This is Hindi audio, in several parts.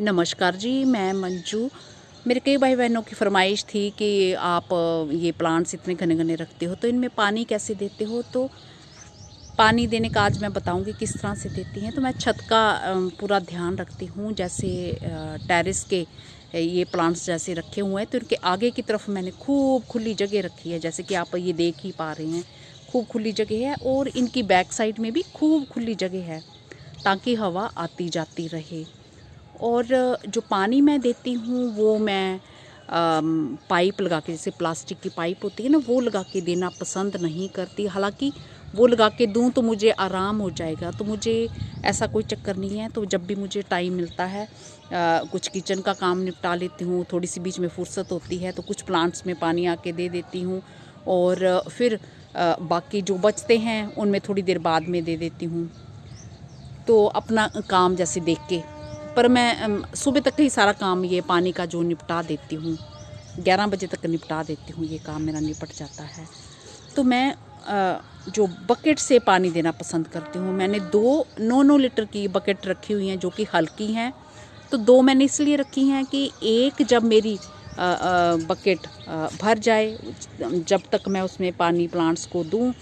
नमस्कार जी, मैं मंजू। मेरे कई भाई बहनों की फरमाइश थी कि आप ये प्लांट्स इतने घने घने रखते हो तो इनमें पानी कैसे देते हो। तो पानी देने का आज मैं बताऊंगी किस तरह से देती हैं। तो मैं छत का पूरा ध्यान रखती हूँ। जैसे टेरेस के ये प्लांट्स जैसे रखे हुए हैं तो इनके आगे की तरफ मैंने खूब खुली जगह रखी है, जैसे कि आप ये देख ही पा रहे हैं। खूब खुली जगह है और इनकी बैक साइड में भी खूब खुली जगह है ताकि हवा आती जाती रहे। और जो पानी मैं देती हूँ वो मैं पाइप लगा के, जैसे प्लास्टिक की पाइप होती है ना, वो लगा के देना पसंद नहीं करती। हालांकि वो लगा के दूँ तो मुझे आराम हो जाएगा, तो मुझे ऐसा कोई चक्कर नहीं है। तो जब भी मुझे टाइम मिलता है, कुछ किचन का काम निपटा लेती हूँ, थोड़ी सी बीच में फुर्सत होती है तो कुछ प्लांट्स में पानी आके दे देती हूँ। और फिर बाकी जो बचते हैं उनमें थोड़ी देर बाद में दे देती हूँ। तो अपना काम जैसे देख के, पर मैं सुबह तक ही सारा काम ये पानी का जो निपटा देती हूँ, 11 बजे तक निपटा देती हूँ, ये काम मेरा निपट जाता है। तो मैं जो बकेट से पानी देना पसंद करती हूँ। मैंने 2 9 लीटर की बकेट रखी हुई हैं जो कि हल्की हैं। तो 2 मैंने इसलिए रखी हैं कि एक जब मेरी बकेट भर जाए, जब तक मैं उसमें पानी प्लांट्स को दूँ,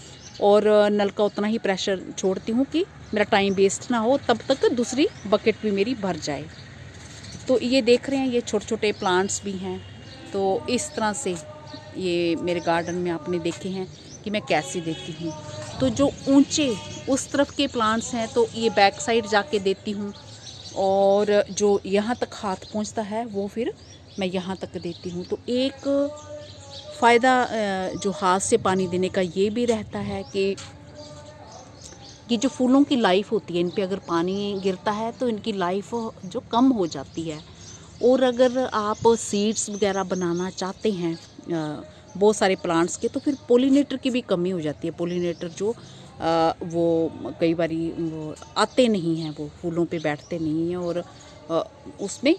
और नल का उतना ही प्रेशर छोड़ती हूँ कि मेरा टाइम वेस्ट ना हो, तब तक दूसरी बकेट भी मेरी भर जाए। तो ये देख रहे हैं, ये छोटे छोटे प्लांट्स भी हैं। तो इस तरह से ये मेरे गार्डन में आपने देखे हैं कि मैं कैसे देती हूँ। तो जो ऊंचे उस तरफ के प्लांट्स हैं तो ये बैक साइड जाके देती हूँ, और जो यहाँ तक हाथ पहुँचता है वो फिर मैं यहाँ तक देती हूँ। तो एक फ़ायदा जो हाथ से पानी देने का ये भी रहता है कि ये जो फूलों की लाइफ होती है, इन पे अगर पानी गिरता है तो इनकी लाइफ जो कम हो जाती है। और अगर आप सीड्स वगैरह बनाना चाहते हैं बहुत सारे प्लांट्स के, तो फिर पोलिनेटर की भी कमी हो जाती है। पोलिनेटर जो वो कई बारी वो आते नहीं हैं, वो फूलों पे बैठते नहीं हैं और उसमें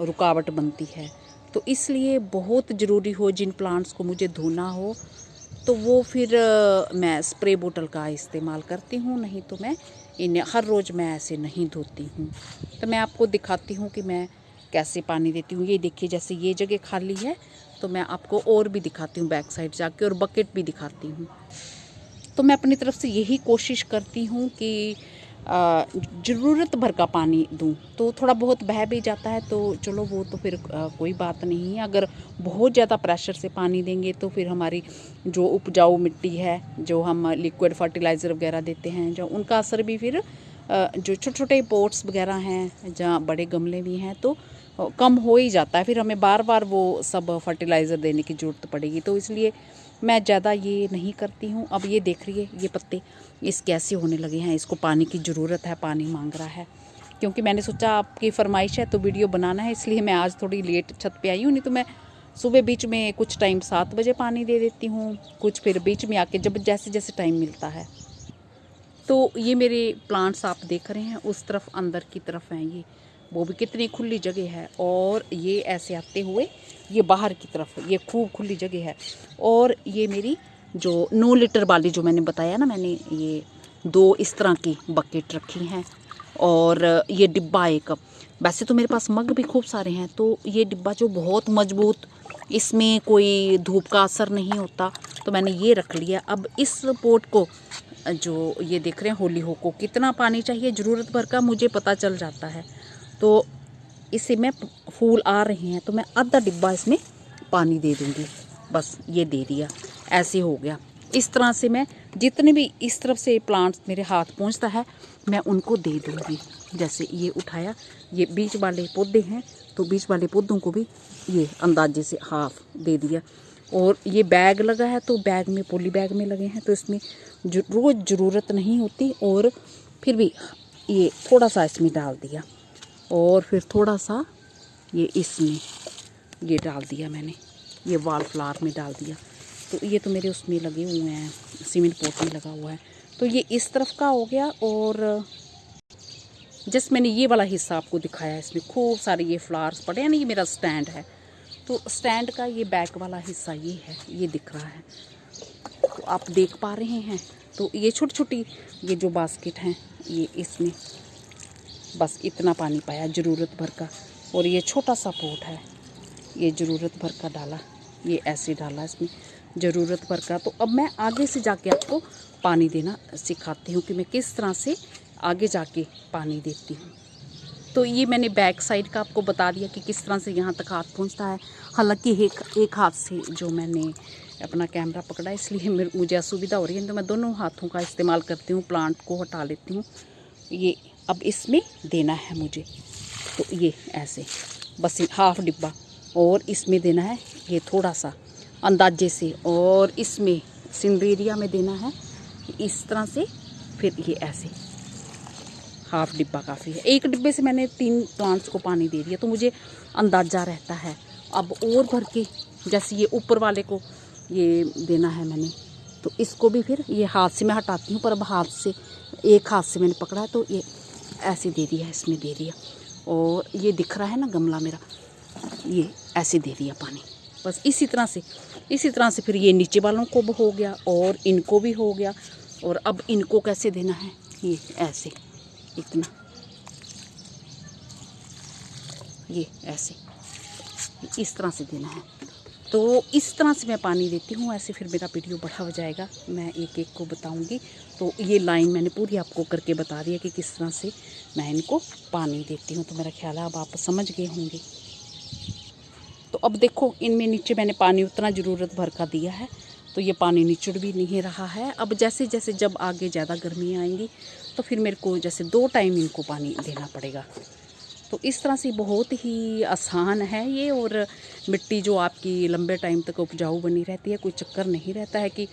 रुकावट बनती है। तो इसलिए बहुत ज़रूरी हो, जिन प्लांट्स को मुझे धोना हो तो वो फिर मैं स्प्रे बोतल का इस्तेमाल करती हूँ, नहीं तो मैं इन्हें हर रोज़ मैं ऐसे नहीं धोती हूँ। तो मैं आपको दिखाती हूँ कि मैं कैसे पानी देती हूँ। ये देखिए, जैसे ये जगह खाली है तो मैं आपको और भी दिखाती हूँ बैक साइड जाके, और बकेट भी दिखाती हूँ। तो मैं अपनी तरफ से यही कोशिश करती हूँ कि ज़रूरत भर का पानी दूँ। तो थोड़ा बहुत बह भी जाता है तो चलो, वो तो फिर कोई बात नहीं है। अगर बहुत ज़्यादा प्रेशर से पानी देंगे तो फिर हमारी जो उपजाऊ मिट्टी है, जो हम लिक्विड फर्टिलाइज़र वगैरह देते हैं, जो उनका असर भी फिर जो छोटे छोटे पॉट्स वगैरह हैं, जहाँ बड़े गमले भी हैं, तो कम हो ही जाता है। फिर हमें बार बार वो सब फर्टिलाइज़र देने की ज़रूरत पड़ेगी। तो इसलिए मैं ज़्यादा ये नहीं करती हूँ। अब ये देख रही है, ये पत्ते इस कैसे होने लगे हैं, इसको पानी की ज़रूरत है, पानी मांग रहा है। क्योंकि मैंने सोचा आपकी फरमाइश है तो वीडियो बनाना है, इसलिए मैं आज थोड़ी लेट छत पे आई हूँ। नहीं तो मैं सुबह बीच में कुछ टाइम 7 बजे पानी दे देती हूँ, कुछ फिर बीच में आके जब जैसे जैसे टाइम मिलता है। तो ये मेरे प्लांट्स आप देख रहे हैं, उस तरफ अंदर की तरफ हैं ये, वो भी कितनी खुली जगह है। और ये ऐसे आते हुए ये बाहर की तरफ, ये खूब खुली जगह है। और ये मेरी जो 9 लीटर वाली जो मैंने बताया ना, मैंने ये 2 इस तरह की बकेट रखी हैं। और ये डिब्बा एक, वैसे तो मेरे पास मग भी खूब सारे हैं, तो ये डिब्बा जो बहुत मजबूत, इसमें कोई धूप का असर नहीं होता, तो मैंने ये रख लिया। अब इस पोट को, जो ये देख रहे हैं होली हो को, कितना पानी चाहिए ज़रूरत भर का मुझे पता चल जाता है। तो इसे मैं, फूल आ रहे हैं तो मैं आधा डिब्बा इसमें पानी दे दूँगी, बस ये दे दिया, ऐसे हो गया। इस तरह से मैं जितने भी इस तरफ से प्लांट्स मेरे हाथ पहुंचता है मैं उनको दे दूँगी। जैसे ये उठाया, ये बीच वाले पौधे हैं तो बीच वाले पौधों को भी ये अंदाजे से हाफ दे दिया। और ये बैग लगा है तो बैग में, पॉली बैग में लगे हैं, तो इसमें रोज़ ज़रूरत नहीं होती। और फिर भी ये थोड़ा सा इसमें डाल दिया, और फिर थोड़ा सा ये इसमें ये डाल दिया मैंने, ये वाल फ्लावर में डाल दिया। तो ये तो मेरे उसमें लगे हुए हैं, सीमेंट पोट में लगा हुआ है। तो ये इस तरफ का हो गया। और जस्ट मैंने ये वाला हिस्सा आपको दिखाया, इसमें खूब सारे ये फ्लावर्स पड़े हैं ना, ये मेरा स्टैंड है, तो स्टैंड का ये बैक वाला हिस्सा ये है, ये दिख रहा है, तो आप देख पा रहे हैं। तो ये छोटी छोटी ये जो बास्केट हैं, ये इसमें बस इतना पानी पाया ज़रूरत भर का। और ये छोटा सा पॉट है, ये ज़रूरत भर का डाला, ये ऐसे डाला इसमें ज़रूरत भर का। तो अब मैं आगे से जाके आपको पानी देना सिखाती हूँ कि मैं किस तरह से आगे जाके पानी देती हूँ। तो ये मैंने बैक साइड का आपको बता दिया कि किस तरह से यहाँ तक हाथ पहुँचता है। हालांकि एक हाथ से जो मैंने अपना कैमरा पकड़ा इसलिए मुझे असुविधा हो रही है, तो मैं दोनों हाथों का इस्तेमाल करती हूँ, प्लांट को हटा लेती हूँ। ये अब इसमें देना है मुझे, तो ये ऐसे बस हाफ डिब्बा, और इसमें देना है ये थोड़ा सा अंदाजे से, और इसमें सिंडेरिया में देना है इस तरह से, फिर ये ऐसे हाफ डिब्बा काफ़ी है। एक डिब्बे से मैंने 3 प्लांट्स को पानी दे दिया, तो मुझे अंदाज़ा रहता है। अब और भर के जैसे ये ऊपर वाले को ये देना है मैंने, तो इसको भी फिर ये हाथ से मैं हटाती हूँ, पर अब हाथ से एक हाथ से मैंने पकड़ा है, तो ये ऐसे दे दिया, इसमें दे दिया। और ये दिख रहा है ना गमला मेरा, ये ऐसे दे दिया पानी। बस इसी तरह से फिर ये नीचे वालों को भी हो गया और इनको भी हो गया। और अब इनको कैसे देना है, ये ऐसे इतना, ये ऐसे इस तरह से देना है। तो इस तरह से मैं पानी देती हूँ। ऐसे फिर मेरा वीडियो बड़ा हो जाएगा, मैं एक एक को बताऊँगी। तो ये लाइन मैंने पूरी आपको करके बता दिया कि किस तरह से मैं इनको पानी देती हूँ। तो मेरा ख्याल है अब आप समझ गए होंगे। तो अब देखो, इनमें नीचे मैंने पानी उतना ज़रूरत भर का दिया है, तो ये पानी निचुड़ भी नहीं रहा है। अब जैसे जैसे जब आगे ज़्यादा गर्मी आएंगी तो फिर मेरे को जैसे 2 टाइम इनको पानी देना पड़ेगा। तो इस तरह से बहुत ही आसान है ये, और मिट्टी जो आपकी लंबे टाइम तक उपजाऊ बनी रहती है। कोई चक्कर नहीं रहता है कि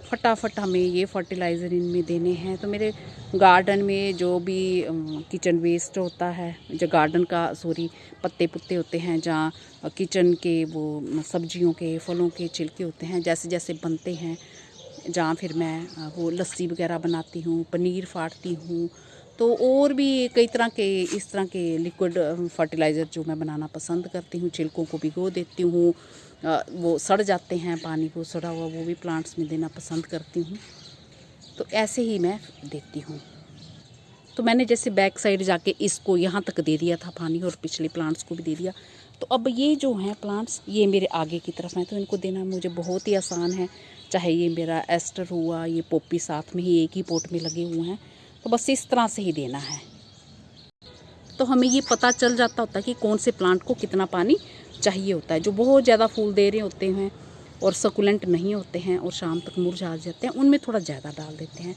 फटाफट हमें ये फर्टिलाइज़र इनमें देने हैं। तो मेरे गार्डन में जो भी किचन वेस्ट होता है, जो गार्डन का पत्ते पुत्ते होते हैं, जहाँ किचन के वो सब्जियों के फलों के छिलके होते हैं, जैसे जैसे बनते हैं, जहाँ फिर मैं वो लस्सी वगैरह बनाती हूँ, पनीर फाड़ती हूँ। तो और भी कई तरह के इस तरह के लिक्विड फर्टिलाइज़र जो मैं बनाना पसंद करती हूँ, छिलकों को भिगो देती हूँ, वो सड़ जाते हैं, पानी को सड़ा हुआ वो भी प्लांट्स में देना पसंद करती हूँ। तो ऐसे ही मैं देती हूँ। तो मैंने जैसे बैक साइड जाके इसको यहाँ तक दे दिया था पानी, और पिछले प्लांट्स को भी दे दिया। तो अब ये जो हैं प्लांट्स, ये मेरे आगे की तरफ हैं, तो इनको देना मुझे बहुत ही आसान है। चाहे ये मेरा एस्टर हुआ, ये पोपी साथ में ही एक ही पोट में लगे हुए हैं, तो बस इस तरह से ही देना है। तो हमें ये पता चल जाता होता है कि कौन से प्लांट को कितना पानी चाहिए होता है। जो बहुत ज़्यादा फूल दे रहे होते हैं और सकुलेंट नहीं होते हैं और शाम तक मुरझा जाते हैं, उनमें थोड़ा ज़्यादा डाल देते हैं।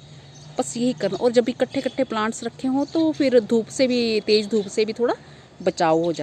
बस यही करना। और जब इकट्ठे इकट्ठे प्लांट्स रखे हों तो फिर धूप से भी, तेज़ धूप से भी थोड़ा बचाव हो जाता है।